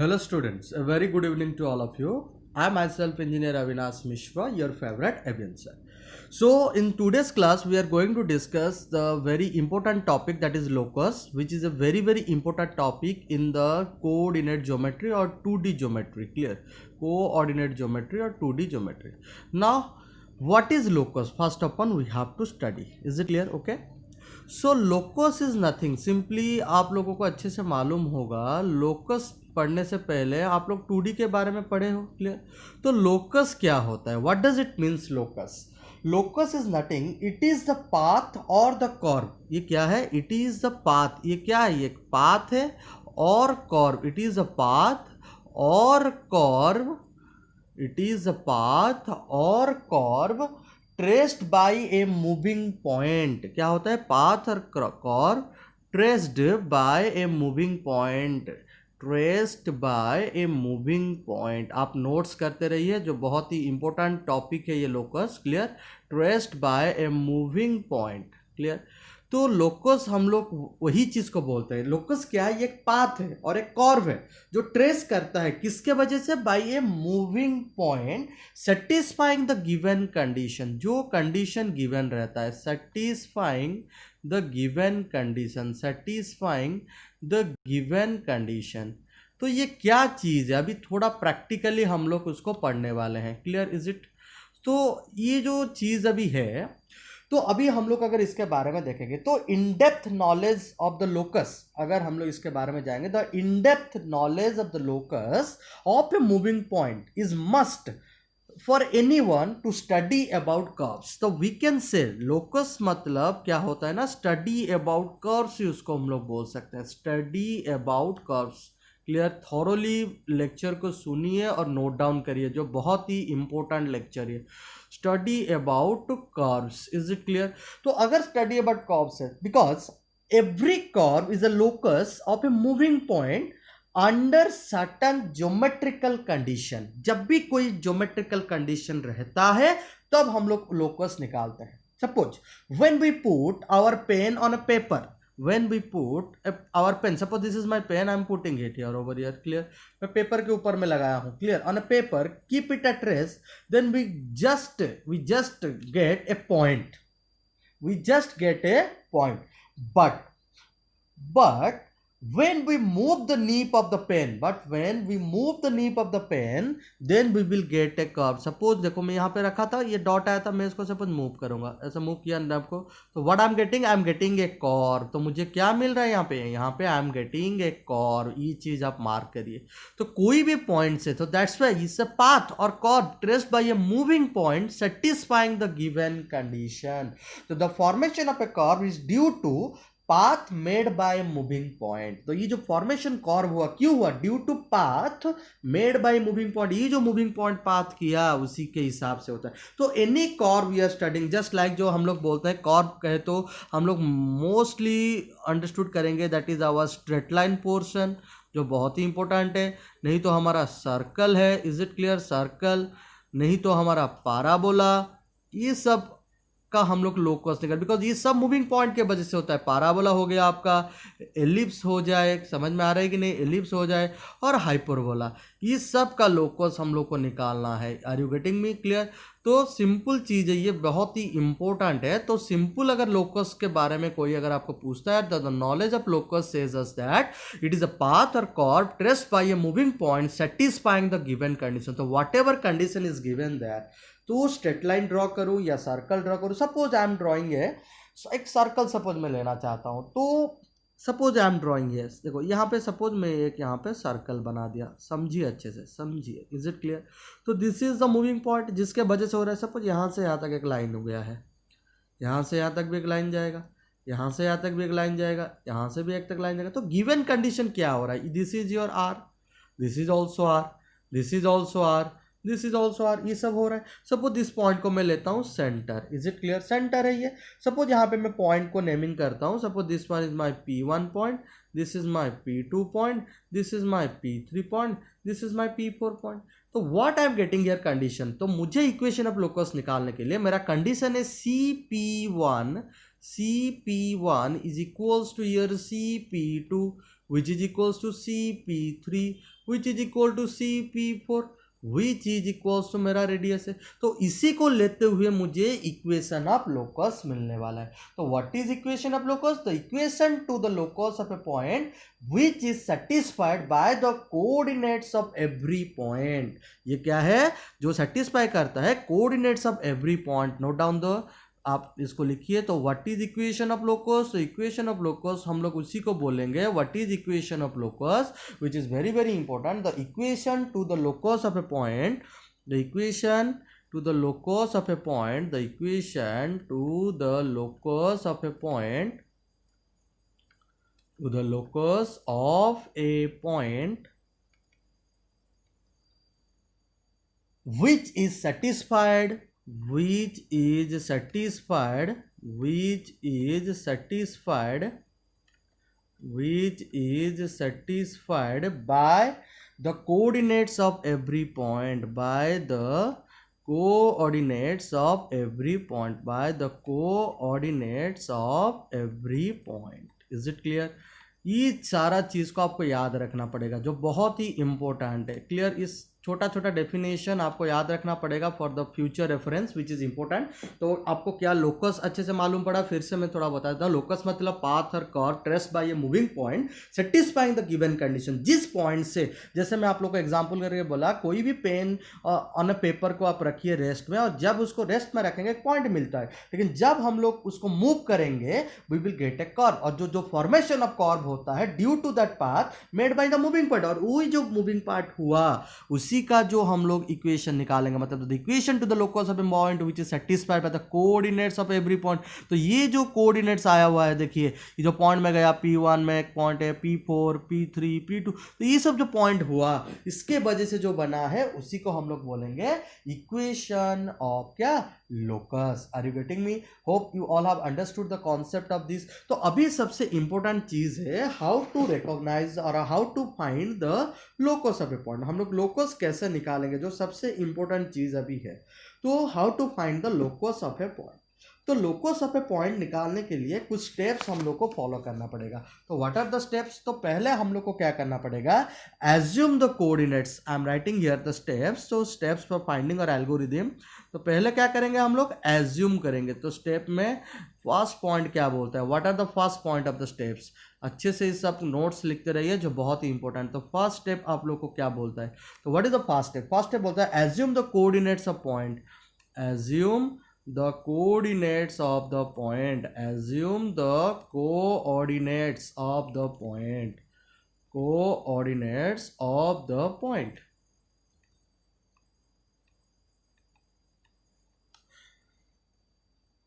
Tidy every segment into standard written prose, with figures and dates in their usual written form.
Hello students, a very good evening to all of you. I myself engineer Avinash Mishra, your favorite aviancer. So in today's class we are going to discuss the very important topic, that is locus, which is a very important topic in the coordinate geometry or 2D geometry. Clear? Coordinate geometry or 2D geometry. Now what is locus? First of all we have to study. Is it clear? Okay. So locus is nothing, simply आप लोगों को अच्छे से मालूम होगा, locus पढ़ने से पहले आप लोग 2D के बारे में पढ़े हो. क्लियर? तो लोकस क्या होता है? What does it means locus? Locus is nothing, it is the path or the curve. ये क्या है? It is the path. ये क्या है? ये पाथ है और curve. It is a path और curve. It is a path और curve traced by a moving point. क्या होता है? पाथ और curve traced by a moving point. Traced by a moving point. आप नोट्स करते रहिए, जो बहुत ही इंपॉर्टेंट टॉपिक है ये locus. Clear? Traced by a moving point. Clear? तो लोकस हम लोग वही चीज को बोलते हैं. लोकस क्या है? ये एक पाथ है और एक कर्व है जो ट्रेस करता है किसके वजह से? By a moving point satisfying the given condition. जो कंडीशन गिवन रहता है, satisfying the given condition. Satisfying the given condition. तो ये क्या चीज है? अभी थोड़ा प्रैक्टिकली हम लोग उसको पढ़ने वाले हैं. क्लियर? Is it? तो ये जो चीज अभी है, तो अभी हम लोग अगर इसके बारे में देखेंगे तो in depth knowledge of the locus, अगर हम लोग इसके बारे में जाएंगे, the in depth knowledge of the locus of a moving point is must for anyone to study about curves. तो वी कैन से लोकस मतलब क्या होता है ना, स्टडी अबाउट कर्व्स. उसको हम लोग बोल सकते हैं study about curves. Clear? Thoroughly lecture को सुनिए और नोट डाउन करिए, जो बहुत ही इंपॉर्टेंट लेक्चर है. Study about curves. Is it clear? तो अगर स्टडी अबाउट कर्व्स है, because every curve is a locus of a moving point under certain geometrical condition. जब भी कोई ज्योमेट्रिकल कंडीशन रहता है तब हम लोग लोकस निकालते हैं. Suppose when we put our pen on a paper, when we put our pen, suppose this is my pen, I am putting it here over here. Clear? मैं पेपर के ऊपर में लगाया हूँ. Clear? on a paper, keep it at rest, then we just get a point. We just get a point. But when we move the nib of the pen, then we will get a curve. Suppose देखो मैं यहाँ पे रखा था, ये dot आया था, मैं इसको सपोज मूव करूंगा, ऐसा मूव किया नब को, तो what I am getting a curve. तो मुझे क्या मिल रहा है यहाँ पे आई एम गेटिंग ए कर्व. ये चीज आप मार्क करिए. तो कोई भी पॉइंट से, तो that's why it's a path और curve traced by a moving point satisfying the given condition. तो the formation of a curve is due to path made by moving point. तो ये जो फॉर्मेशन कर्व हुआ, क्यों हुआ? Due to path made by moving point. ये जो moving point path किया उसी के हिसाब से होता है. तो any curve we are studying, just like जो हम लोग बोलते हैं कर्व कहे तो हम लोग मोस्टली अंडरस्टूड करेंगे that is hour straight line portion, जो बहुत ही इंपॉर्टेंट है. नहीं तो हमारा सर्कल है. Is it clear? सर्कल. नहीं तो हमारा पैराबोला. ये सब का हम लोग लोकस निकाल, बिकॉज ये सब मूविंग पॉइंट के वजह से होता है. पैराबोला हो गया आपका, एलिप्स हो जाए, समझ में आ रहा है कि नहीं? एलिप्स हो जाए, और हाइपरबोला. ये सब का लोकस हम लोग को निकालना है. Are you getting me? Clear? तो सिंपल चीज है, ये बहुत ही इंपॉर्टेंट है. तो सिंपल अगर लोकस के बारे में कोई अगर आपको पूछता है, the knowledge of locus says us that it is a path और curve traced by a moving point satisfying the given condition. तो whatever condition is given that, तो स्ट्रेट लाइन ड्रॉ करूं या सर्कल ड्रॉ करूं. Suppose I am drawing है एक circle, suppose मैं लेना चाहता हूं. तो सपोज आई एम ड्रॉइंग है, देखो यहाँ पे सपोज मैं एक यहाँ पे सर्कल बना दिया. समझिए, अच्छे से समझिए. Is it clear? तो this is the moving point जिसके वजह से हो रहा है. सपोज यहाँ से यहाँ तक एक लाइन हो गया है, यहाँ से यहाँ तक भी एक लाइन जाएगा, यहाँ से यहाँ तक भी एक लाइन जाएगा, यहाँ से भी एक तक लाइन जाएगा. तो गिवन कंडीशन क्या हो रहा है? This is your R, this is also R, this is also R, this is also R. ये सब हो रहा है. सपोज दिस पॉइंट को मैं लेता हूँ centre. Is it clear? Centre है ये. सपोज यहाँ पे मैं पॉइंट को नेमिंग करता हूँ. Suppose this one is my P1 point, this is my P2 point, this is my P3 point, this is my P4 point. तो what I am getting here condition. तो मुझे equation of locus निकालने के लिए मेरा condition है CP1 is equals to your CP2. Which is equals to CP3 which is equal to CP4 which is equals to मेरा radius है। तो इसी को लेते हुए मुझे इक्वेशन ऑफ लोकस मिलने वाला है। तो what is equation of locus? The equation to the locus of a point which is satisfied by the coordinates of every point. ये क्या है? जो सेटिस्फाई करता है coordinates of every point. Note down the, आप इसको लिखिए। तो what is equation of locus? तो इक्वेशन ऑफ लोकस हम लोग उसी को बोलेंगे what is equation of locus, which is very very important. The equation to the locus of a point, the equation to the locus of a point, the equation to the locus of a point, to the locus of a point which is satisfied which is satisfied which is satisfied which is satisfied by the coordinates of every point, by the coordinates of every point, by the coordinates of every point. Is it clear? ये सारा चीज़ को आपको याद रखना पड़ेगा जो बहुत ही इंपॉर्टेंट है। क्लियर? इस छोटा छोटा डेफिनेशन आपको याद रखना पड़ेगा for the future reference which is important. तो आपको क्या लोकस अच्छे से मालूम पड़ा? फिर से मैं थोड़ा बता देता हूँ। लोकस मतलब पाथ और curve traced by a moving point satisfying the given condition. जिस पॉइंट से, जैसे मैं आप लोग को एग्जांपल करके बोला, कोई भी पेन ऑन अ पेपर को आप रखिए रेस्ट में, और जब उसको रेस्ट में रखेंगे एक पॉइंट मिलता है, लेकिन जब हम लोग उसको मूव करेंगे we will get a curve, और जो फॉर्मेशन ऑफ कर्व होता है due to that path made by the moving part, और वही जो मूविंग पार्ट हुआ उसी का जो हम लोग इक्वेशन निकालेंगे, मतलब the equation to the locus of a point which is satisfied by the coordinates of every point. तो ये जो कोऑर्डिनेट्स आया हुआ है, देखिए ये जो पॉइंट में गया P1 में एक पॉइंट है, P4 P3 P2, तो ये सब जो पॉइंट हुआ इसके वजह से जो बना है उसी को हम लोग बोलेंगे इक्वेशन ऑफ क्या? Locus. Are you getting me? Hope you all have understood the concept of this. तो अभी सबसे इंपॉर्टेंट चीज है हाउ टू रिकॉग्नाइज और how to find the locus of a point. हम लोग लोकस कैसे निकालेंगे, जो सबसे इंपॉर्टेंट चीज अभी है। तो how to find the locus of a point. तो लोकस ऑफ ए पॉइंट निकालने के लिए कुछ स्टेप्स हम लोग को फॉलो करना पड़ेगा। तो व्हाट आर द स्टेप्स? तो पहले हम लोग को क्या करना पड़ेगा? Assume the coordinates. I am writing here the steps. तो स्टेप्स फॉर फाइंडिंग और एल्गोरिथम। तो पहले क्या करेंगे हम लोग? एज्यूम करेंगे। तो स्टेप में फर्स्ट पॉइंट क्या बोलता है? What are the first point of the steps? अच्छे से इस सब नोट्स लिखते रहिए जो बहुत ही इंपॉर्टेंट। तो फर्स्ट स्टेप आप लोग को क्या बोलता है? तो what is the first step? First step बोलता है assume the coordinates of point. Assume the coordinates of the point. Assume the coordinates of the point. Coordinates of the point.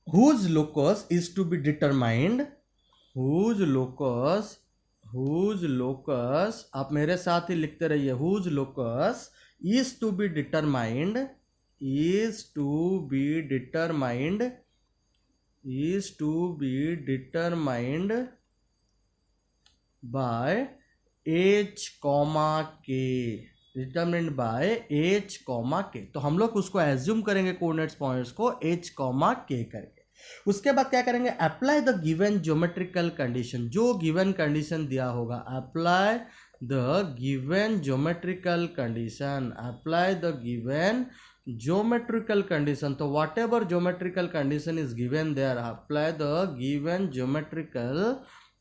Whose locus is to be determined. Whose locus आप मेरे साथ ही लिखते रहिए। Whose locus is to be determined, is to be determined by h, k, determined by h, k। तो हम लोग उसको assume करेंगे कोऑर्डिनेट्स पॉइंट्स को h, k करके। उसके बाद क्या करेंगे? Apply the given geometrical condition. जो गिवन कंडीशन दिया होगा, apply the given geometrical condition, apply the given geometrical condition। तो whatever geometrical condition is given there, apply the given geometrical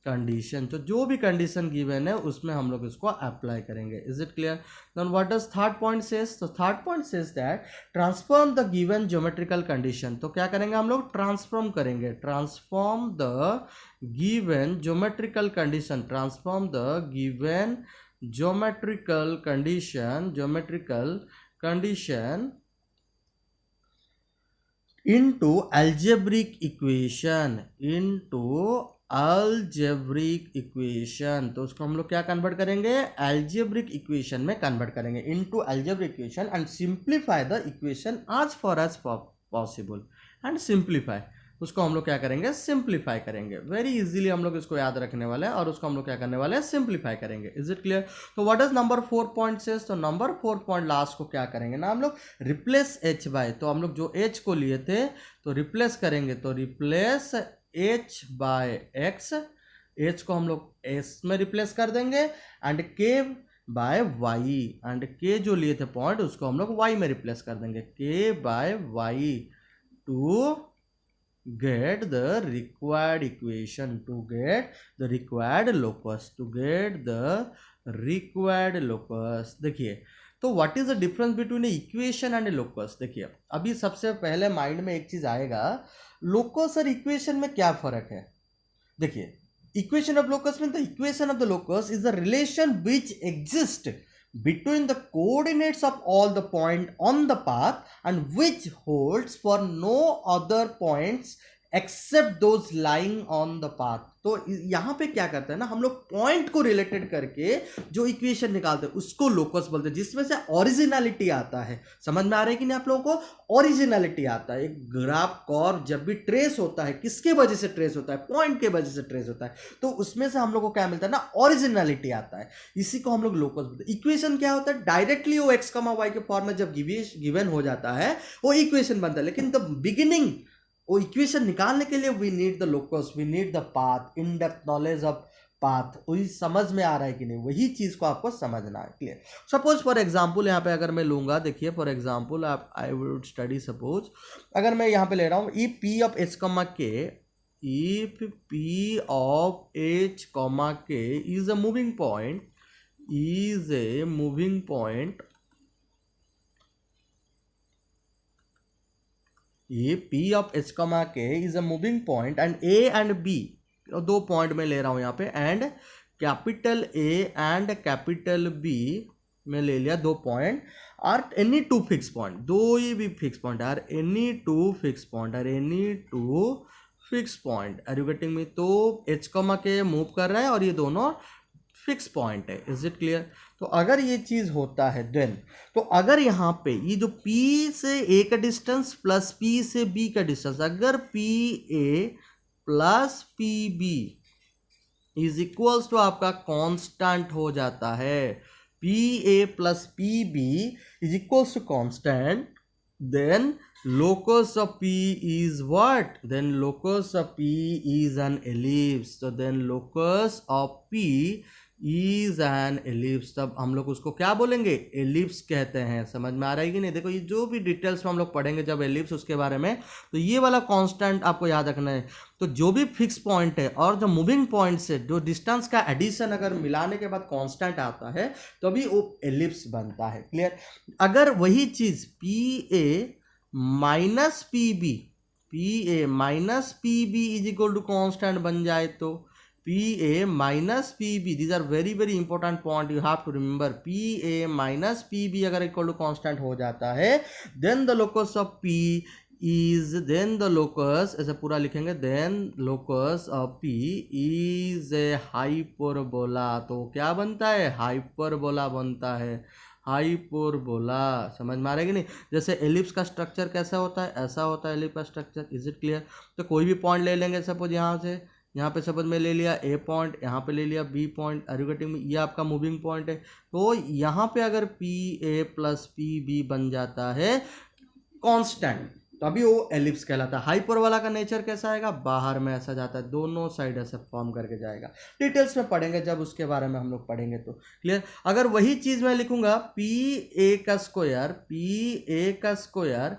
condition। तो जो भी condition given है उसमें हम लोग इसको apply करेंगे। Is it clear? Then what does third point says? तो third point says that transform the given geometrical condition। तो क्या करेंगे हम लोग? transform करेंगे। transform the given geometrical condition, transform the given geometrical condition into algebraic equation, तो उसको हम लोग क्या कन्वर्ट करेंगे? algebraic इक्वेशन में कन्वर्ट करेंगे, into algebraic equation, and simplify the equation as far as possible, and simplify, उसको हम लोग क्या करेंगे? सिंप्लीफाई करेंगे। वेरी इजीली हम लोग इसको याद रखने वाले हैं और उसको हम लोग क्या करने वाले हैं? सिंप्लीफाई करेंगे। Is it clear? तो what is number 4 point says? तो नंबर 4 पॉइंट लास्ट को क्या करेंगे ना हम लोग? रिप्लेस h बाय, तो हम लोग जो h को लिए थे तो रिप्लेस करेंगे, तो replace h by x H को हम लोग एस में रिप्लेस कर देंगे एंड के बाय वाई, एंड के जो लिए थे पॉइंट उसको हम लोग वाई में रिप्लेस कर देंगे, K by Y to get the required equation, to get the required locus, to get the required locus। देखिए तो what is the difference between equation and locus. देखिए अभी सबसे पहले माइंड में एक चीज आएगा, लोकस और इक्वेशन में क्या फर्क है। देखिए इक्वेशन ऑफ लोकस में the equation of the locus is the relation which exist between the coordinates of all the point on the path and which holds for no other points except those lying on the path। तो यहां पे क्या करते हैं ना, हम लोग point को रिलेटेड करके जो इक्वेशन निकालते हैं उसको लोकस बोलते हैं, जिसमें से ओरिजिनलिटी आता है। समझ में आ रहा है कि नहीं आप लोगों को, ओरिजिनलिटी आता है। एक ग्राफ कर्व जब भी ट्रेस होता है, किसके वजह से ट्रेस होता है, पॉइंट के वजह से ट्रेस होता है, तो उसमें से हम लोग को क्या मिलता है ना, ओरिजिनलिटी आता है। इसी को हम लोग लोकस बोलते हैं। इक्वेशन क्या होता है, डायरेक्टली वो एक्स कमा वाई के फॉर्म में जब गिवन हो जाता है वो इक्वेशन बनता है, लेकिन द बिगिनिंग वो इक्वेशन निकालने के लिए we need the locus, we need the path, in depth knowledge of path. वही समझ में आ रहा है कि नहीं, वही चीज को आपको समझना है। क्लियर। सपोज फॉर एग्जांपल यहाँ पे अगर मैं लूंगा, देखिए फॉर एग्जांपल आप आई वुड स्टडी, सपोज अगर मैं यहाँ पे ले रहा हूँ E P of H comma के, if p of h comma k is a moving point, is a moving point, if p of h comma k is a moving point and a and b, दो point में ले रहा हूं यहाँ पे, and capital a and capital b में ले लिया दो point, are any two fix point, दो ही भी fix point, are any two fix point, are any two fix point, are you getting me. तो एच कॉमा के मूव कर रहा है और ये दोनों फिक्स पॉइंट है। Is it clear. तो अगर ये चीज होता है देन, तो अगर यहाँ पे ये जो P से A का डिस्टेंस प्लस P से B का डिस्टेंस, अगर PA plus PB is equals to आपका कांस्टेंट हो जाता है, PA plus PB is equals to constant, then locus of P is what? Then locus of P is an ellipse। so then locus of P is an ellipse। तब हम लोग उसको क्या बोलेंगे, एलिप्स कहते हैं। समझ में आ रहा है कि नहीं। देखो ये जो भी डिटेल्स में हम लोग पढ़ेंगे जब एलिप्स उसके बारे में, तो ये वाला कांस्टेंट आपको याद रखना है। तो जो भी फिक्स पॉइंट है और जो मूविंग पॉइंट से जो डिस्टेंस का एडिशन अगर मिलाने के बाद कांस्टेंट आता है तभी वो एलिप्स बनता है। क्लियर। अगर वही चीज PA minus PB, PA minus PB is equal to constant बन जाए, तो PA minus PB, these are very very important point, you have to remember. PA minus PB अगर इक्वल टू कॉन्स्टेंट हो जाता है, then the locus of P is, then the locus, ऐसे पूरा लिखेंगे, then locus of P is a hyperbola. तो क्या बनता है, हाइपरबोला बनता है, हाइपरबोला। समझ में आ रहा है कि नहीं। जैसे एलिप्स का स्ट्रक्चर कैसा होता है, ऐसा होता है एलिप्स का स्ट्रक्चर। Is it clear. तो कोई भी पॉइंट ले लेंगे, सपोज यहाँ से, यहाँ पे सपोज मैं ले लिया A पॉइंट, यहाँ पे ले लिया B पॉइंट, एरिगेटिंग में ये आपका मूविंग पॉइंट है। तो यहाँ पे अगर PA प्लस PB बन जाता है कांस्टेंट, तो अभी वो एलिप्स कहलाता है। हाइपरबोला का नेचर कैसा आएगा, बाहर में ऐसा जाता है, दोनों साइड ऐसे फॉर्म करके जाएगा। डिटेल्स में पढ़ेंगे जब उसके बारे में हम लोग पढ़ेंगे तो। क्लियर। अगर वही चीज मैं लिखूंगा PA का स्क्वायर, PA का स्क्वायर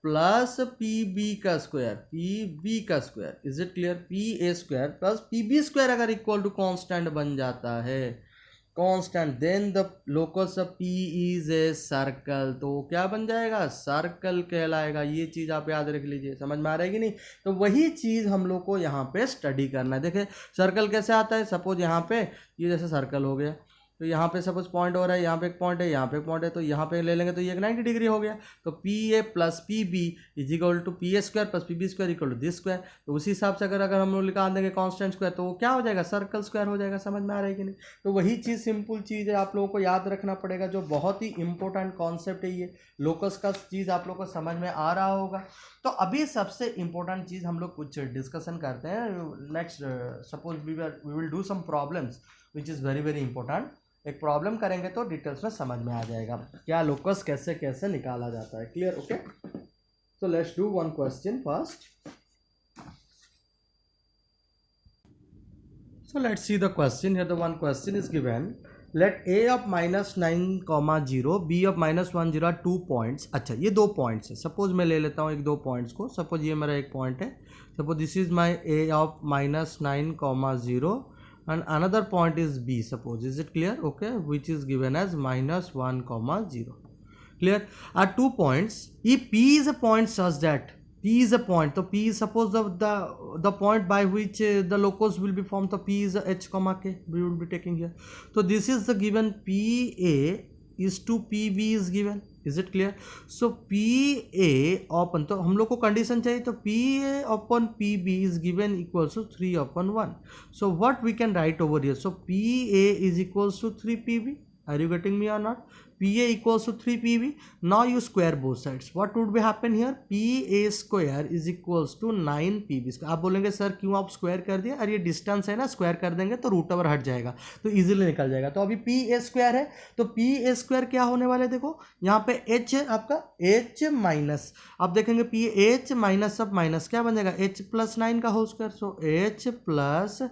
प्लस PB का स्क्वायर, PB का square, is it clear. PA square plus PB square अगर इक्वल टू कांस्टेंट बन जाता है, constant, then the locus of P is a circle. तो क्या बन जाएगा, सर्कल कहलाएगा। ये चीज आप याद रख लीजिए। समझ में आ रहा है कि नहीं। तो वही चीज हम लोग को यहाँ पे स्टडी करना है। देखिए सर्कल कैसे आता है, सपोज यहाँ पे ये जैसे सर्कल हो गया, तो यहाँ पे सपोज पॉइंट हो रहा है, यहाँ पे एक पॉइंट है, यहाँ पे एक पॉइंट है, तो यहाँ पे ले लेंगे तो ये एक 90 डिग्री हो गया। तो PA plus PB is equal to PA square plus PB square equal to this square. तो उसी हिसाब से अगर हम लोग निकाल देंगे कांस्टेंट स्क्वायर, तो वो क्या हो जाएगा, सर्कल स्क्वायर हो जाएगा। समझ में आ रहा है कि नहीं। तो वही चीज़, सिंपल चीज़ है, आप लोगों को याद रखना पड़ेगा, जो बहुत ही इंपॉर्टेंट कॉन्सेप्ट है ये लोकस का चीज़ आप लोग को समझ में आ रहा होगा। तो अभी सबसे इंपॉर्टेंट चीज़ हम लोग कुछ डिस्कशन करते हैं। Next suppose we will do some problems which is very very important. एक प्रॉब्लम करेंगे तो डिटेल्स में समझ में आ जाएगा क्या लोकस कैसे कैसे निकाला जाता है। Clear. Okay. So let's do one question first. So let's see the question. Here the one question is given. Let a of minus 9 comma 0, b of minus 1 0 2 points. अच्छा ये दो पॉइंट्स है. सपोज मैं ले लेता हूँ एक दो पॉइंट्स को. सपोज ये मेरा एक पॉइंट है. Suppose this is my a of minus 9 comma 0 and another point is b. Suppose is it clear? Okay, which is given as minus 1 comma 0. Clear? At 2 points, if p is a point such that P is a point, so P is suppose the point by which the locus will be formed. So P is h comma k. We will be taking here. So this is the given PA is to PB is given. Is it clear? So PA upon तो हम लोग को condition चाहिए तो PA upon PB is given equals to 3 upon 1. So what we can write over here? So PA is equals to 3 PB. Are you getting me or not? PA equals to 3 PB. Now you square both sides. What would be happen here? PA square is equals to 9 PB. आप बोलेंगे sir क्यों आप square कर दिया? अरे ये distance है ना, स्क्वायर कर देंगे तो रूट ओवर हट जाएगा तो इजीली निकल जाएगा. तो अभी PA स्क्वायर है तो PA स्क्वायर क्या होने वाला है? देखो यहाँ पे H है आपका H माइनस. आप देखेंगे PH माइनस अब माइनस क्या बन जाएगा? H प्लस 9 का होल स्क्वायर. सो H प्लस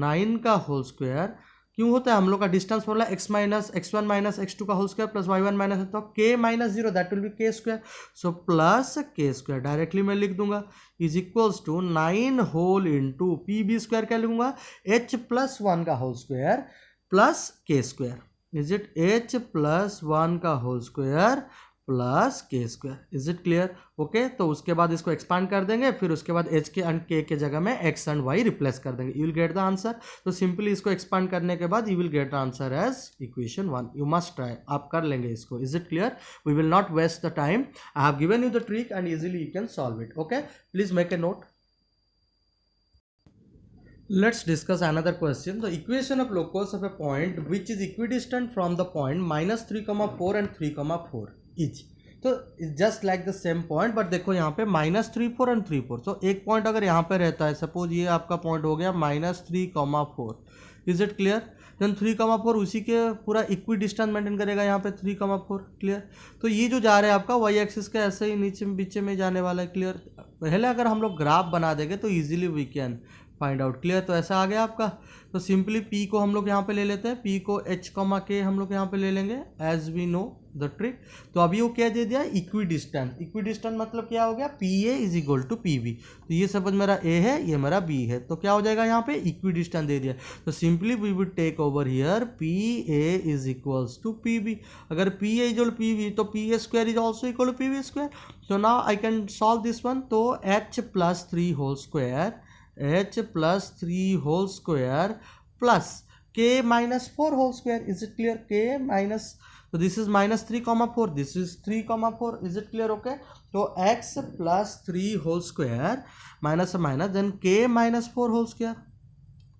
9 का होल स्क्वायर क्यों होता है? हम लोग का distance formula x minus x1 minus x2 का whole square plus y1 minus तो k minus 0 that will be k square. So plus k square directly मैं लिख दूंगा is equals to 9 whole into P B square क्या लिखूंगा? h plus 1 का whole square plus k square. Is it h plus 1 का whole square plus K square. Is it clear? Okay, तो उसके बाद इसको एक्सपांड कर देंगे, फिर उसके बाद एच के एंड के जगह में एक्स एंड वाई रिप्लेस कर देंगे. You will get the answer. तो सिंपली इसको एक्सपांड करने के बाद you will get the answer as equation 1. You must try, आप कर लेंगे इसको. Is it clear? We will not waste the time. I have given you the trick and easily you can solve it. Okay, please make a note. Let's discuss another question. The equation of locus of a point which is equidistant from the point minus 3 comma 4 and 3 comma 4 each. तो just like the same point but देखो यहाँ पे minus 3 4 and 3 4. तो एक point अगर यहाँ पे रहता है, सपोज ये आपका पॉइंट हो गया minus 3 comma 4. Is it clear? Then 3 comma 4 उसी के पूरा इक्वी डिस्टेंस मेंटेन करेगा यहाँ पे 3 comma 4. क्लियर? तो ये जो जा रहा है आपका वाई एक्सिस का ऐसे ही नीचे बीचे में जाने वाला है. क्लियर? पहले अगर हम लोग ग्राफ बना देंगे तो easily we can find out. Clear? तो ऐसा आ गया आपका. तो सिंपली P को हम लोग यहाँ पे ले लेते हैं. P को H कॉमा K हम लोग यहाँ पे ले लेंगे as we know the trick. तो अभी वो क्या दे दिया? Equi distance. इक्वी डिस्टेंस मतलब क्या हो गया? PA is equal to PB. तो ये सपोज मेरा A है, ये मेरा B है, तो क्या हो जाएगा यहाँ पे? इक्वी डिस्टेंस दे दिया. तो simply we would take over here PA is equals to PB. अगर PA इज इक्वल PB तो PA square is also equal to PB square. So now I can solve this one. तो H plus 3 whole square H plus 3 whole square plus K minus 4 whole square. Is it clear? K minus, तो this is minus 3 comma 4, this is 3 comma 4. Is it clear? Okay, तो x plus 3 whole square minus minus then K minus 4 whole square,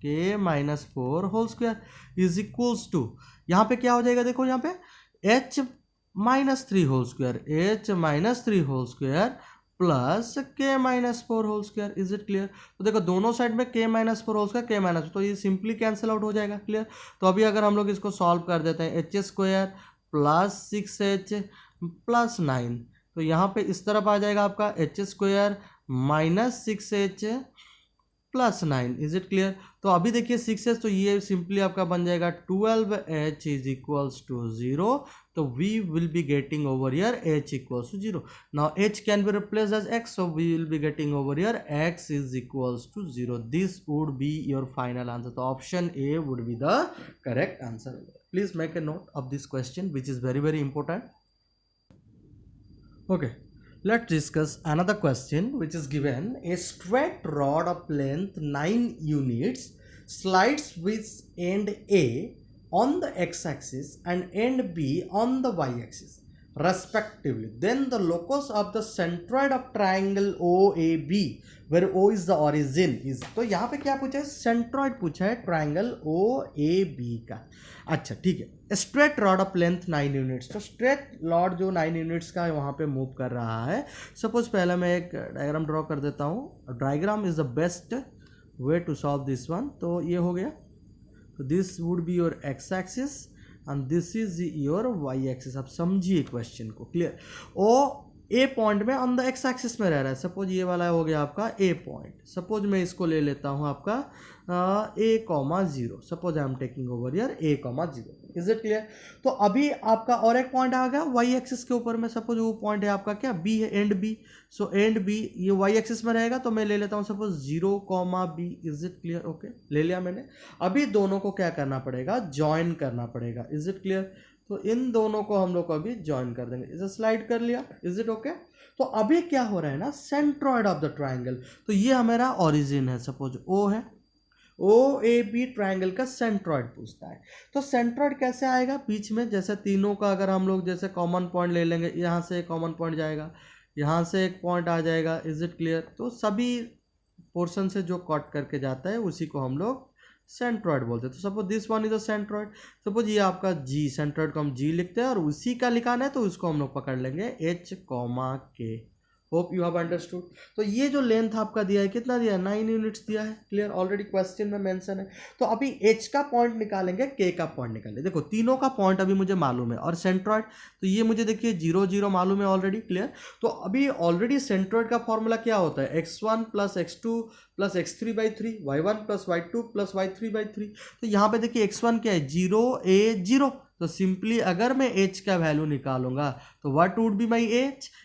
K minus 4 whole square is equals to यहाँ पे क्या हो जाएगा? देखो यहाँ पे H minus 3 whole square, H minus 3 whole square plus K minus 4 whole square. Is it clear? तो देखो दोनों साइड में K minus 4 whole square K minus, तो ये सिंपली कैंसिल आउट हो जाएगा. क्लियर? तो अभी अगर हम लोग इसको सॉल्व कर देते हैं H square plus 6H plus 9, तो यहाँ पे इस तरफ आ जाएगा आपका H square minus 6H plus 9. Is it clear? तो अभी देखिए 6H, तो ये सिंपली आपका बन जाएगा 12H इज इक्वल्स टू 0. तो we will be getting over here H equals to 0. Now H can be replaced as X, so we will be getting over here X is equals to 0. This would be your final answer. तो option A would be the correct answer. Please make a note of this question which is very very important. Okay, let's discuss another question which is given. A straight rod of length 9 units slides with end A on the x-axis and end B on the y-axis respectively. Then the locus of the centroid of triangle OAB, where O is the origin, is. तो यहाँ पे क्या पूछा है? Centroid पूछा है triangle OAB का. अच्छा ठीक है. Straight rod of length 9 units. तो स्ट्रेट रॉड जो 9 यूनिट्स का वहाँ पे मूव कर रहा है. सपोज पहले मैं एक डायग्राम ड्रॉ कर देता हूँ. Diagram is the best way to solve this one. तो ये हो गया. तो this would be your X axis and this is your Y axis. आप समझिए क्वेश्चन को. क्लियर? ओ ए पॉइंट में ऑन द एक्स एक्सिस में रह रहा है. सपोज ये वाला हो गया आपका ए पॉइंट. सपोज मैं इसको ले लेता हूँ आपका a comma 0. Suppose I am taking over here a comma 0. Is it clear? तो अभी आपका और एक पॉइंट आ गया वाई एक्सिस के ऊपर में. सपोज वो पॉइंट है आपका क्या b है, and b. So and b ये वाई एक्सिस में रहेगा, तो मैं ले लेता हूँ suppose 0 comma b. Is it clear? Okay, ले लिया मैंने. अभी दोनों को क्या करना पड़ेगा? ज्वाइन करना पड़ेगा. Is it clear? तो इन दोनों को हम लोग को अभी ज्वाइन कर देंगे. इसे स्लाइड कर लिया. Is it okay? तो अभी क्या हो रहा है ना, सेंट्रॉइड ऑफ द ट्राइंगल. तो ये हमारा ओरिजिन है. सपोज ओ है, ओ ए बी ट्राइंगल का सेंट्रॉइड पूछता है. तो सेंट्रॉइड कैसे आएगा? बीच में जैसे तीनों का अगर हम लोग जैसे कॉमन पॉइंट ले लेंगे, यहाँ से एक कॉमन पॉइंट जाएगा, यहाँ से एक पॉइंट आ जाएगा. Is it clear? तो सभी पोर्शन से जो कट करके जाता है उसी को हम लोग सेंट्रॉइड बोलते हैं. तो suppose this one is a centroid. Suppose ये आपका जी, सेंट्रॉइड को हम जी लिखते हैं और उसी का लिखाना है, तो उसको हम लोग पकड़ लेंगे h कॉमा के. Hope you have understood. तो ये जो लेंथ आपका दिया है, कितना दिया है? 9 यूनिट्स दिया है. क्लियर? ऑलरेडी क्वेश्चन में मेंशन है. तो अभी h का पॉइंट निकालेंगे, k का पॉइंट निकालेंगे. देखो तीनों का पॉइंट अभी मुझे मालूम है, और सेंट्रॉइड तो ये मुझे देखिए 0 0 मालूम है ऑलरेडी. क्लियर? तो अभी ऑलरेडी सेंट्रॉइड का फॉर्मूला क्या होता है? x1 plus x2 plus x3/3, y1 plus y2 plus y3/3. तो यहाँ पे देखिए x1 क्या है? 0 तो सिंपली अगर मैं h का वैल्यू निकालूंगा तो what would be my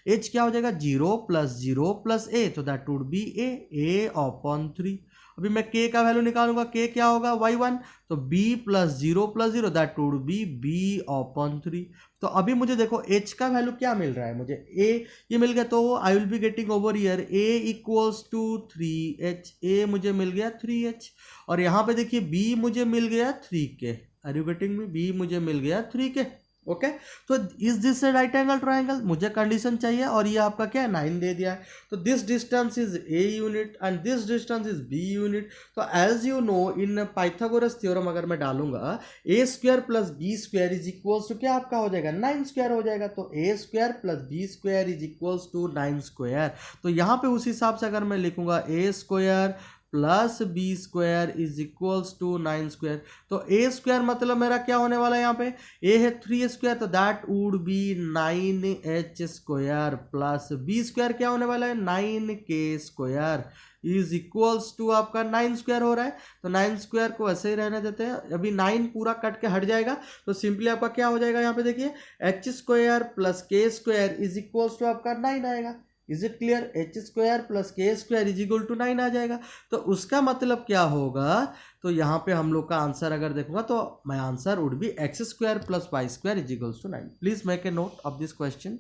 h क्या हो जाएगा? 0 प्लस a, तो that would B a upon 3. अभी मैं k का वैल्यू निकालूंगा, k क्या होगा? y1, तो b plus 0 that would B b upon 3. तो अभी मुझे देखो h का वैल्यू क्या मिल रहा है? मुझे a ये मिल गया, तो I will be getting over here a equals to 3h. a मुझे मिल गया 3h, और यहाँ पे देखिए b मुझे मिल गया 3k. Are you getting me? b मुझे मिल गया 3k. ओके, तो is this a right angle triangle? मुझे कंडीशन चाहिए, और ये आपका क्या है? 9 दे दिया है. तो this distance is a unit and this distance is b unit. तो as you know in Pythagoras theorem अगर मैं डालूंगा a square plus b square is equals to क्या आपका हो जाएगा? 9 स्क्वायर हो जाएगा. तो a square plus b square is equals to 9 square. तो यहाँ पे उस हिसाब से अगर मैं लिखूंगा a square plus B square is equals to 9 square. तो ए स्क्वायर मतलब मेरा क्या होने वाला है? यहाँ पे ए है 3 स्क्वायर, तो that would be 9h square plus B square क्या होने वाला है? 9k square is equals to आपका 9 स्क्वायर हो रहा है. तो 9 स्क्वायर को ऐसे ही रहने देते हैं. अभी 9 पूरा कट के हट जाएगा, तो सिंपली आपका क्या हो जाएगा? यहाँ पे देखिए h square plus k square is equals to आपका 9 आएगा. Is it clear? h square plus K square is equal to 9 आ जाएगा. तो उसका मतलब क्या होगा? तो यहाँ पे हम लोग का आंसर अगर देखूंगा तो my answer would be x square plus y square is equals to 9. Please make a note of this question.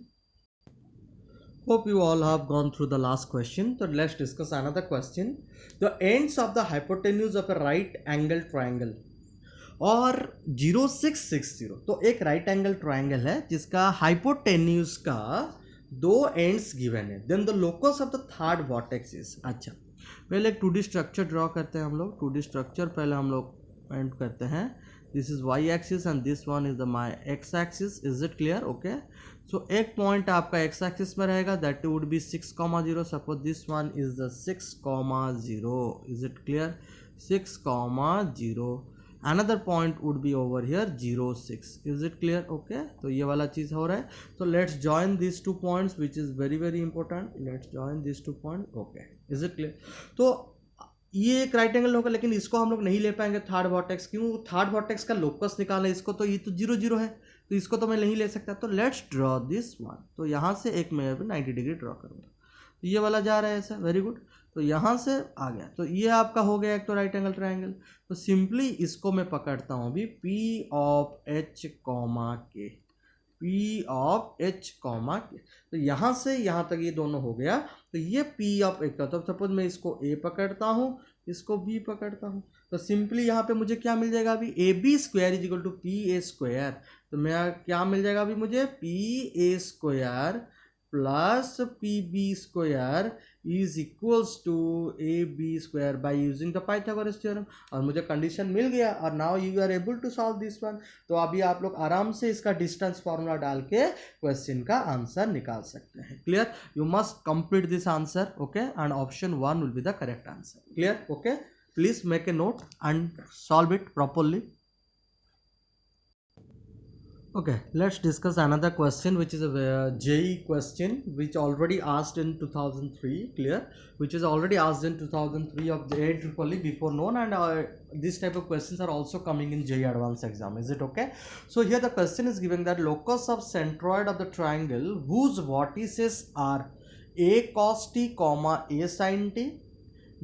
Hope you all have gone through the last question. So let's discuss another question. The ends of the hypotenuse of a right angle triangle और 0660. तो एक right angle triangle है जिसका hypotenuse का 2 ends given है. Then the locus of the third vertex is. अच्छा, पहले एक 2D स्ट्रक्चर ड्रॉ करते हैं हम लोग. 2D स्ट्रक्चर पहले हम लोग पेंट करते हैं. This is y axis and this one is the my x axis. Is it clear? Okay, so एक पॉइंट आपका x एक्सिस में रहेगा, that would be 6,0. Suppose this one is the 6,0. Is it clear? 6,0. Another point would be over here 0 6. Is it clear? Okay, तो ये वाला चीज़ हो रहा है. तो let's join these 2 points which is very very important. Let's join these 2 points. Okay, is it clear? तो ये एक राइट एंगल होगा, लेकिन इसको हम लोग नहीं ले पाएंगे थर्ड वर्टेक्स. क्यों? थर्ड वर्टेक्स का लोकस निकालना है इसको, तो ये तो 0 0 है, तो इसको तो मैं नहीं ले सकता. तो लेट्स ड्रॉ दिस वन. तो यहाँ से एक मैं 90 डिग्री ड्रॉ करूँगा. तो ये वाला जा रहा है ऐसा. Very good. तो यहाँ से आ गया, तो ये आपका हो गया एक तो राइट एंगल ट्राइंगल. तो सिंपली इसको मैं पकड़ता हूँ अभी P ऑफ H कॉमा के. P ऑफ H कॉमा के. तो यहाँ से यहाँ तक ये दोनों हो गया. तो ये P ऑफ H का, तो सपोज मैं इसको A पकड़ता हूँ, इसको B पकड़ता हूँ. तो सिंपली यहाँ पे मुझे क्या मिल जाएगा? अभी AB square is equal to PA square. तो मैं क्या मिल जाएगा अभी मुझे? PA square plus PB square is equals to AB square by using the Pythagoras theorem. और मुझे कंडीशन मिल गया, और now you are able to solve this one. तो अभी आप लोग आराम से इसका डिस्टेंस फॉर्मूला डाल के क्वेश्चन का आंसर निकाल सकते हैं. Clear? You must complete this answer. Okay, and option 1 will be the correct answer. Clear? Okay, please make a note and solve it properly. Okay, let's discuss another question, which is a JEE question, which already asked in 2003. Clear, which is already asked in 2003 of the AEEE before known, and these type of questions are also coming in JEE advanced exam. Is it okay? So here the question is given that locus of centroid of the triangle whose vertices are a cos t comma a sin t,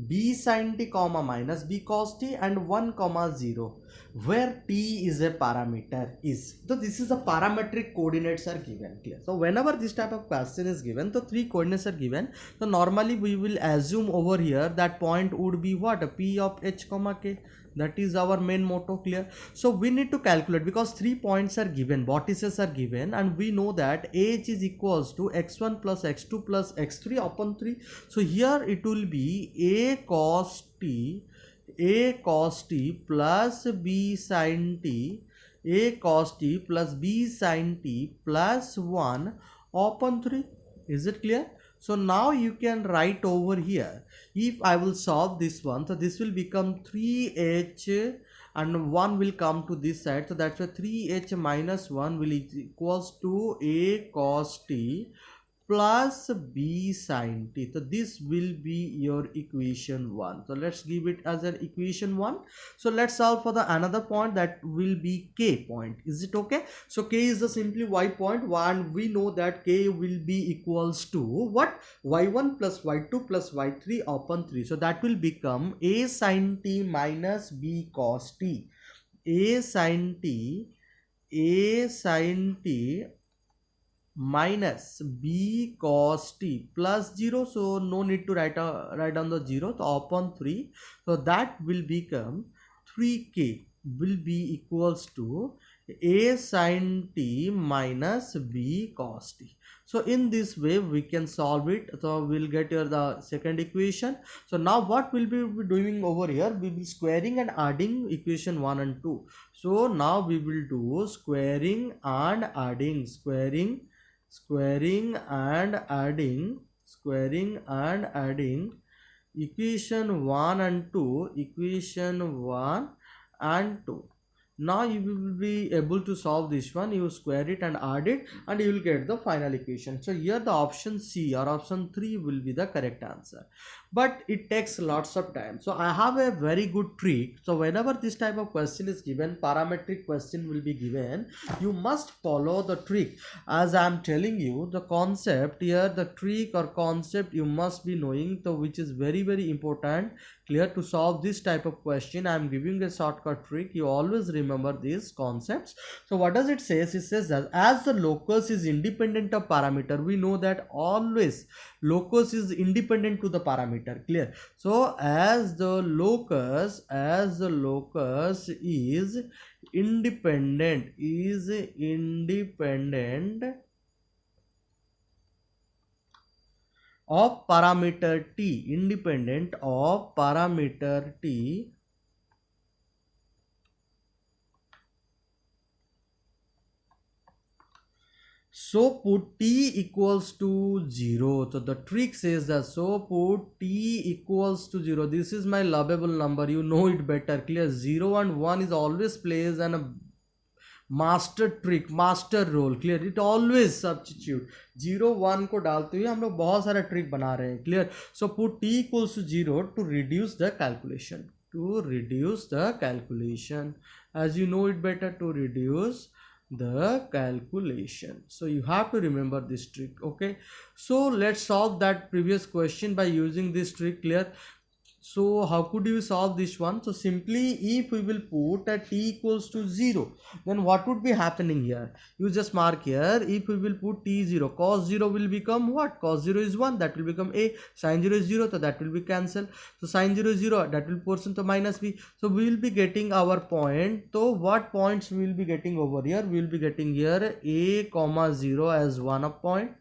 b sin t comma minus b cos t, and 1 comma 0, where t is a parameter is. So this is the parametric coordinates are given. Clear? So whenever this type of question is given, the three coordinates are given. So normally we will assume over here that point would be what? P of h comma k. That is our main motto. Clear? So we need to calculate, because 3 points are given, vertices are given, and we know that h is equals to x1 plus x2 plus x3 upon 3. So here it will be a cos t plus b sin t, a cos t plus b sin t plus 1 upon 3. Is it clear? So now you can write over here, if I will solve this one, so this will become 3h and 1 will come to this side, so that's why 3h minus 1 will equals to a cos t plus b sin t. So this will be your equation 1. So let's give it as an equation 1. So let's solve for the another point, that will be k point. Is it okay? So k is the simply y point, and we know that k will be equals to what? y1 plus y2 plus y3 upon 3. So that will become a sin t minus b cos t, a sin t minus b cos t plus 0. So no need to write down the 0, so upon 3. So that will become 3k will be equals to a sin t minus b cos t. So in this way we can solve it. So we'll get here the second equation. So now what we'll be doing over here, we will be squaring and adding equation 1 and 2. So now we will do squaring and adding, squaring and adding equation 1 and 2, equation 1 and 2. Now you will be able to solve this one. You square it and add it, and you will get the final equation. So here the option C or option 3 will be the correct answer, but it takes lots of time. So I have a very good trick. So whenever this type of question is given, parametric question will be given, you must follow the trick. As I am telling you the concept here, the trick or concept you must be knowing, so which is very important. Clear? To solve this type of question, I am giving a shortcut trick. You always remember these concepts. So what does it say? It says that as the locus is independent of parameter, we know that always locus is independent to the parameter. Clear? So as the locus is independent of parameter t, independent of parameter t, so put t equals to 0. So the trick says that, so put t equals to 0. This is my lovable number, you know it better. Clear? 0 and 1 is always plays an master trick, master role. Clear? It always substitute. 0 1 को डालते हुए हम लोग बहुत सारा trick बना रहे हैं. Clear? So put t equals to 0 to reduce the calculation, as you know it better, to reduce the calculation. So you have to remember this trick. Okay, so let's solve that previous question by using this trick. Clear? So how could you solve this one? So simply, if we will put a t equals to 0, then what would be happening here? You just mark here, if we will put t 0, cos 0 will become what? Cos 0 is 1, that will become a. Sin 0 is 0, so that will be cancelled. So sin 0 is 0, that will portion to minus b. So we will be getting our point. So what points we will be getting over here? We will be getting here a comma 0 as one up point.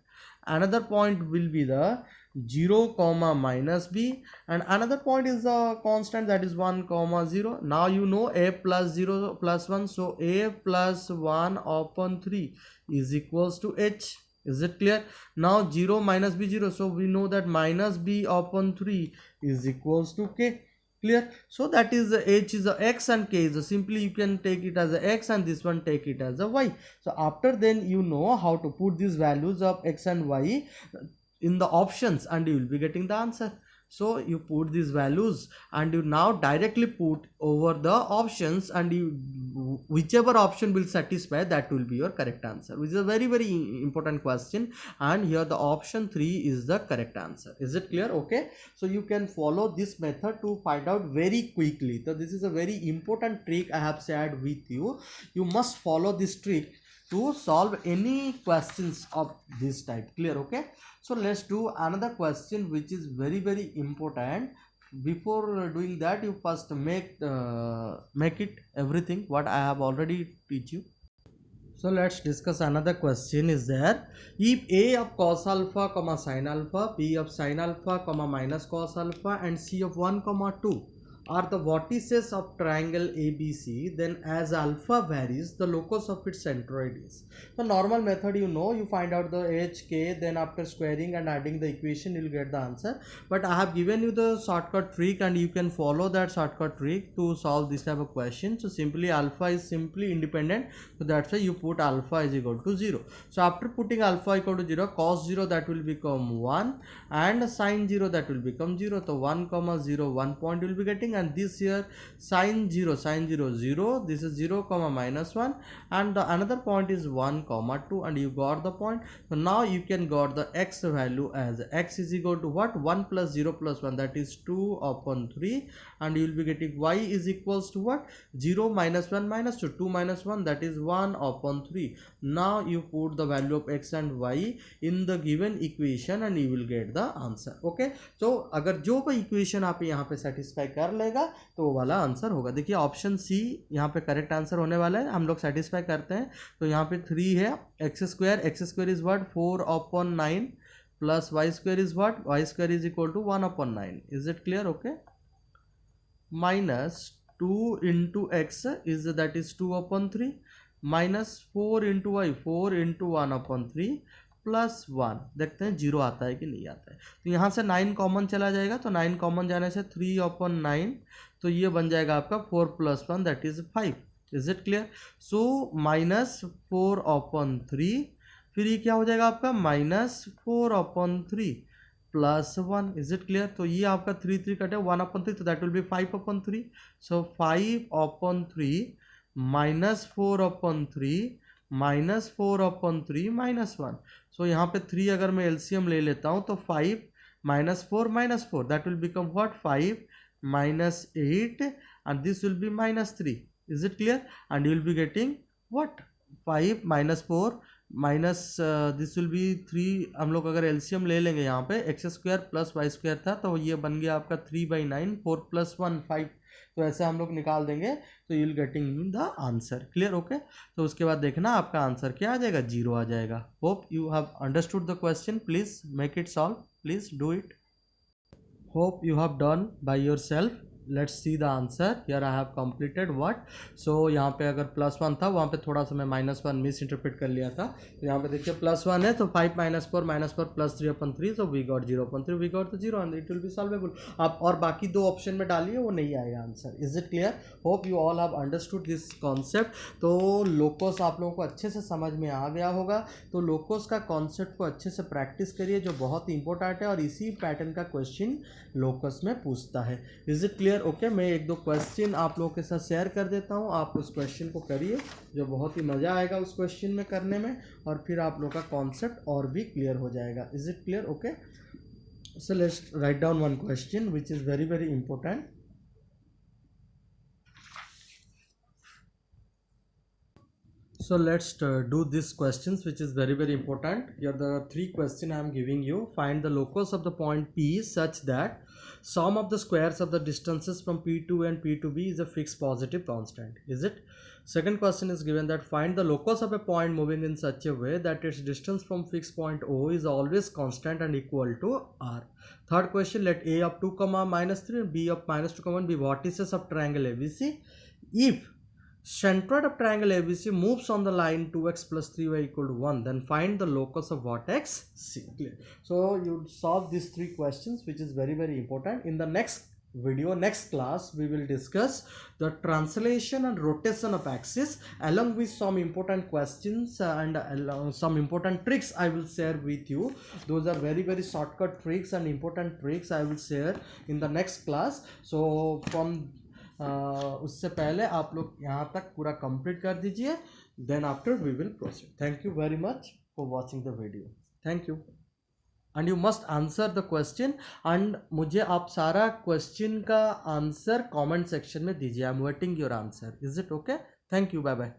Another point will be the 0 comma minus b, and another point is a constant, that is 1 comma 0. Now you know a plus 0 plus 1, so a plus 1 upon 3 is equals to h. Is it clear? Now 0 minus b 0, so we know that minus b upon 3 is equals to k. Clear? So that is the h is a x and k is a, simply you can take it as a x and this one take it as a y. So after then you know how to put these values of x and y in the options and you will be getting the answer. So you put these values and you now directly put over the options and you whichever option will satisfy, that will be your correct answer, which is a very very important question. And here the option 3 is the correct answer. Is it clear? Okay, so you can follow this method to find out very quickly. So this is a very important trick I have shared with you. You must follow this trick to solve any questions of this type. Clear? Okay, so let's do another question which is very very important. Before doing that, you first make it everything what I have already teach you. So let's discuss another question is there. If a of cos alpha comma sin alpha, b of sin alpha comma minus cos alpha and c of 1 comma 2 are the vertices of triangle ABC, then as alpha varies, the locus of its centroid is. The normal method, you know, you find out the h, k, then after squaring and adding the equation, you will get the answer. But I have given you the shortcut trick and you can follow that shortcut trick to solve this type of question. So simply alpha is simply independent. So that's why you put alpha is equal to 0. So after putting alpha equal to 0, cos 0 that will become 1 and sin 0 that will become 0. So 1 comma 0, 1 point you will be getting, and this here sin 0 0, this is 0 comma minus 1 and the another point is 1 comma 2 and you got the point. So now you can got the x value as x is equal to what? 1 plus 0 plus 1, that is 2 upon 3, and you will be getting y is equals to what? 0 minus 1 minus 2, 2 minus 1, that is 1 upon 3. Now you put the value of x and y in the given equation and you will get the answer. Okay, so अगर जो भी equation आप यहाँ पे satisfy कर लेगा तो वो वाला आंसर होगा. देखिए ऑप्शन सी यहाँ पे करेक्ट आंसर होने वाला है. हम लोग सेटिस्फाई करते हैं तो यहाँ पे 3 है. X square is what? 4 upon 9 plus y square is what? Y square is equal to 1 upon 9. Is it clear? Okay, minus 2 into x is that is 2 upon 3 minus 4 into y 4 into 1 upon 3 plus 1. देखते हैं zero आता है कि नहीं आता है. तो यहाँ से 9 कॉमन चला जाएगा, तो 9 कॉमन जाने से 3 अपॉन 9, तो ये बन जाएगा आपका 4 plus 1 that is 5. Is it clear? So minus 4 upon 3, फिर ये क्या हो जाएगा आपका? Minus 4 upon 3 plus 1. Is it clear? तो ये आपका 3 3 कटे 1 अपॉन 3, तो that will B 5 upon 3. So 5 upon 3 minus 4 upon 3 minus 4 upon 3 minus 1. सो यहाँ पे 3 अगर मैं एलसीएम ले लेता हूँ तो 5 minus 4 that will become what? 5 minus 8 and this will be minus 3. Is it clear? And you will be getting what? 5 minus 4 minus this will be 3. हम लोग अगर एलसीएम ले लेंगे यहाँ पे x square plus y square था तो ये बन गया आपका 3/9, 4 प्लस 1 5. तो ऐसे हम लोग निकाल देंगे तो you will getting the answer. Clear? Okay, तो उसके बाद देखना आपका आंसर क्या आ जाएगा? 0 आ जाएगा. Hope you have understood the question. Please make it solve. Please do it. Hope you have done by yourself. Let's see the answer. Here I have completed what? So यहाँ पे अगर +1 था वहाँ पे थोड़ा सा मैं -1 मिस इंटरप्रेट कर लिया था. तो यहाँ पे देखिए +1 है तो 5 minus 4 plus 3 upon 3, so we got 0 upon 3, we got the 0 and it will be solvable. आप और बाकी दो ऑप्शन में डालिए, वो नहीं आएगा answer. Is it clear? Hope you all have understood this concept. तो लोकोस आप लोगों को अच्छे से समझ में आ गया होगा. तो लोकोस का कॉन्सेप्ट को अच्छे से प्रैक्टिस करिए, जो बहुत ही इंपॉर्टेंट है और इसी पैटर्न का क्वेश्चन लोकस में पूछता है. Is it clear? ओके, मैं एक दो क्वेश्चन आप लोगों के साथ शेयर कर देता हूँ. आप उस क्वेश्चन को करिए, जो बहुत ही मज़ा आएगा उस क्वेश्चन में करने में, और फिर आप लोग का कॉन्सेप्ट और भी क्लियर हो जाएगा. Is it clear? Okay, so let's write down one question which is very very important. So let's do these questions which is very very important. Here the 3 questions I am giving you. Find the locus of the point P such that sum of the squares of the distances from P to and P to B is a fixed positive constant. Is it? Second question is given that find the locus of a point moving in such a way that its distance from fixed point O is always constant and equal to R. Third question, let A of 2 comma minus 3 and B of minus 2 comma be vertices of triangle ABC. If centroid of triangle ABC moves on the line 2x plus 3y equal to 1, then find the locus of vertex C. Clear? So you solve these 3 questions which is very very important. In the next video, next class we will discuss the translation and rotation of axis along with some important questions and some important tricks I will share with you. Those are very shortcut tricks and important tricks I will share in the next class. So from उससे पहले आप लोग यहाँ तक पूरा complete कर दीजिए, then after we will proceed. Thank you very much for watching the video. Thank you. And you must answer the question, and मुझे आप सारा क्वेश्चन का आंसर कमेंट सेक्शन में दीजिए. I am waiting your answer. Is it okay? Thank you. Bye bye.